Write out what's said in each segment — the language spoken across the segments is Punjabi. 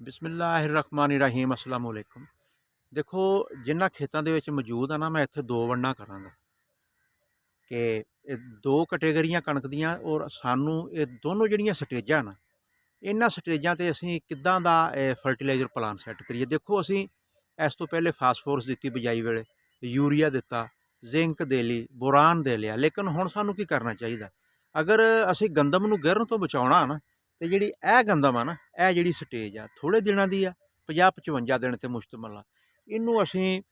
ਬਿਸਮਿਲ੍ਲਾਹਿਰਰਹਿਮਾਨਿਰਰਹੀਮ अस्सलाम वालेकुम। देखो जिन्ना खेतों ਦੇ ਵਿੱਚ ਮੌਜੂਦ ਆ ਨਾ ਮੈਂ ਇੱਥੇ ਦੋ ਵੰਡਾਂ ਕਰਾਂਗਾ ਕਿ ਇਹ ਦੋ ਕੈਟੇਗਰੀਆਂ ਕਣਕ ਦੀਆਂ ਔਰ ਸਾਨੂੰ ਇਹ ਦੋਨੋਂ ਜਿਹੜੀਆਂ ਸਟੇਜਾਂ ਨਾ ਇਹਨਾਂ ਸਟੇਜਾਂ ਤੇ ਅਸੀਂ ਕਿੱਦਾਂ ਦਾ ਫਰਟੀਲਾਈਜ਼ਰ ਪਲਾਨ ਸੈੱਟ ਕਰੀਏ। ਦੇਖੋ ਅਸੀਂ ਇਸ ਤੋਂ ਪਹਿਲੇ ਫਾਸਫੋਰਸ ਦਿੱਤੀ ਬਿਜਾਈ ਵੇਲੇ, ਯੂਰੀਆ ਦਿੱਤਾ, ਜ਼ਿੰਕ ਦੇ ਲਈ, ਬੋਰਾਨ ਦੇ ਲਿਆ, ਲੇਕਿਨ ਹੁਣ ਸਾਨੂੰ ਕੀ ਕਰਨਾ ਚਾਹੀਦਾ? ਅਗਰ ਅਸੀਂ ਗੰਦਮ ਨੂੰ ਗਿਰਨ ਤੋਂ ਬਚਾਉਣਾ ਨਾ ਤੇ ਜਿਹੜੀ ਇਹ ਗੰਦਮ ਆ ਨਾ ਇਹ ਜਿਹੜੀ ਸਟੇਜ ਆ ਥੋੜ੍ਹੇ ਦਿਨਾਂ ਦੀ ਆ, 50-55 ਦਿਨ ਤੇ ਮੁਸ਼ਤਮਲ ਆ। ਇਹਨੂੰ ਅਸੀਂ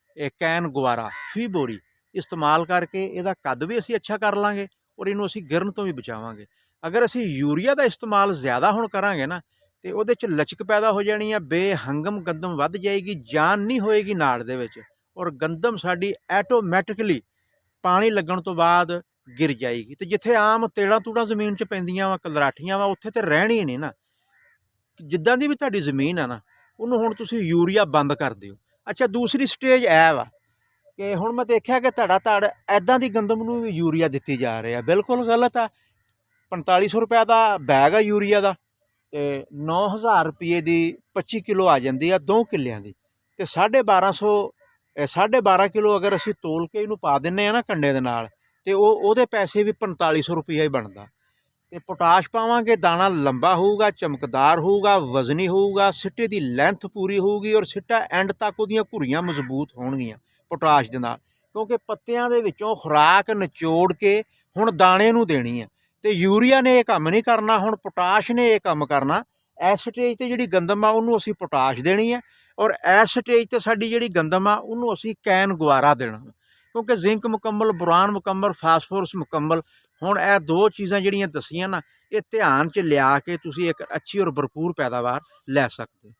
ਕੈਨ ਗੁਆਰਾ ਫੀ ਬੋਰੀ ਇਸਤੇਮਾਲ ਕਰਕੇ ਇਹਦਾ ਕੱਦ ਵੀ ਅਸੀਂ ਅੱਛਾ ਕਰ ਲਾਂਗੇ ਔਰ ਇਹਨੂੰ ਅਸੀਂ ਗਿਰਨ ਤੋਂ ਵੀ ਬਚਾਵਾਂਗੇ। ਅਗਰ ਅਸੀਂ ਯੂਰੀਆ ਦਾ ਇਸਤੇਮਾਲ ਜ਼ਿਆਦਾ ਹੁਣ ਕਰਾਂਗੇ ਨਾ ਤੇ ਉਹਦੇ 'ਚ ਲਚਕ ਪੈਦਾ ਹੋ ਜਾਣੀ ਆ, ਬੇਹੰਗਮ ਗੰਦਮ ਵੱਧ ਜਾਏਗੀ, ਜਾਨ ਨਹੀਂ ਹੋਏਗੀ ਨਾੜ ਦੇ ਵਿੱਚ ਔਰ ਗੰਦਮ ਸਾਡੀ ਐਟੋਮੈਟਿਕਲੀ ਪਾਣੀ ਲੱਗਣ ਤੋਂ ਬਾਅਦ ਗਿਰ ਜਾਏਗੀ। ਤੇ ਜਿੱਥੇ ਆਮ ਤੇੜਾਂ ਤੂੜਾਂ ਜ਼ਮੀਨ 'ਚ ਪੈਂਦੀਆਂ ਵਾ, ਕਲਰਾਠੀਆਂ ਵਾ, ਉੱਥੇ ਤੇ ਰਹਿਣੀ ਨਹੀਂ ਨਾ। ਜਿੱਦਾਂ ਦੀ ਵੀ ਤੁਹਾਡੀ ਜ਼ਮੀਨ ਆ ਨਾ ਉਹਨੂੰ ਹੁਣ ਤੁਸੀਂ ਯੂਰੀਆ ਬੰਦ ਕਰ ਦਿਓ। ਅੱਛਾ, ਦੂਸਰੀ ਸਟੇਜ ਇਹ ਵਾ ਕਿ ਹੁਣ ਮੈਂ ਦੇਖਿਆ ਕਿ ਧੜ ਐਦਾਂ ਦੀ ਗੰਦਮ ਨੂੰ ਵੀ ਯੂਰੀਆ ਦਿੱਤੀ ਜਾ ਰਹੀ ਆ, ਬਿਲਕੁਲ ਗਲਤ ਆ। 4500 ਰੁਪਏ ਦਾ ਬੈਗ ਆ ਯੂਰੀਆ ਦਾ ਤੇ 9000 ਰੁਪਏ ਦੀ 25 ਕਿਲੋ ਆ ਜਾਂਦੀ ਆ 2 ਕਿੱਲਿਆਂ ਦੀ, ਤੇ 12.5 ਕਿਲੋ ਅਗਰ ਅਸੀਂ ਤੋਲ ਕੇ ਇਹਨੂੰ ਪਾ ਦਿੰਨੇ ਆ ਨਾ ਕੰਡੇ ਦੇ ਨਾਲ ਤੇ ਉਹਦੇ ਪੈਸੇ ਵੀ 4500 ਰੁਪਈਆ ਹੀ ਬਣਦਾ। ਤੇ ਪੋਟਾਸ਼ ਪਾਵਾਂਗੇ, ਦਾਣਾ ਲੰਬਾ ਹੋਊਗਾ, ਚਮਕਦਾਰ ਹੋਊਗਾ, ਵਜ਼ਨੀ ਹੋਊਗਾ, ਸਿੱਟੇ ਦੀ ਲੈਂਥ ਪੂਰੀ ਹੋਊਗੀ ਔਰ ਸਿੱਟਾ ਐਂਡ ਤੱਕ ਉਹਦੀਆਂ ਘੁਰੀਆਂ ਮਜ਼ਬੂਤ ਹੋਣਗੀਆਂ ਪੋਟਾਸ਼ ਦੇ ਨਾਲ, ਕਿਉਂਕਿ ਪੱਤਿਆਂ ਦੇ ਵਿੱਚੋਂ ਖੁਰਾਕ ਨਿਚੋੜ ਕੇ ਹੁਣ ਦਾਣੇ ਨੂੰ ਦੇਣੀ ਹੈ। ਤੇ ਯੂਰੀਆ ਨੇ ਇਹ ਕੰਮ ਨਹੀਂ ਕਰਨਾ, ਹੁਣ ਪੋਟਾਸ਼ ਨੇ ਇਹ ਕੰਮ ਕਰਨਾ। ਇਸ ਸਟੇਜ ਤੇ ਜਿਹੜੀ ਗੰਦਮ ਆ ਉਹਨੂੰ ਅਸੀਂ ਪੋਟਾਸ਼ ਦੇਣੀ ਹੈ ਔਰ ਇਸ ਸਟੇਜ ਤੇ ਸਾਡੀ ਜਿਹੜੀ ਗੰਦਮ ਆ ਉਹਨੂੰ ਅਸੀਂ ਕੈਨ ਗੁਆਰਾ ਦੇਣਾ, ਕਿਉਂਕਿ ਜ਼ਿੰਕ ਮੁਕੰਮਲ, ਬੋਰਾਨ ਮੁਕੰਮਲ, ਫਾਸਫੋਰਸ ਮੁਕੰਮਲ। ਹੁਣ ਇਹ ਦੋ ਚੀਜ਼ਾਂ ਜਿਹੜੀਆਂ ਦਸੀਆਂ ਨਾ ਇਹ ਧਿਆਨ 'ਚ ਲਿਆ ਕੇ ਤੁਸੀਂ ਇੱਕ ਅੱਛੀ ਔਰ ਭਰਪੂਰ ਪੈਦਾਵਾਰ ਲੈ ਸਕਦੇ।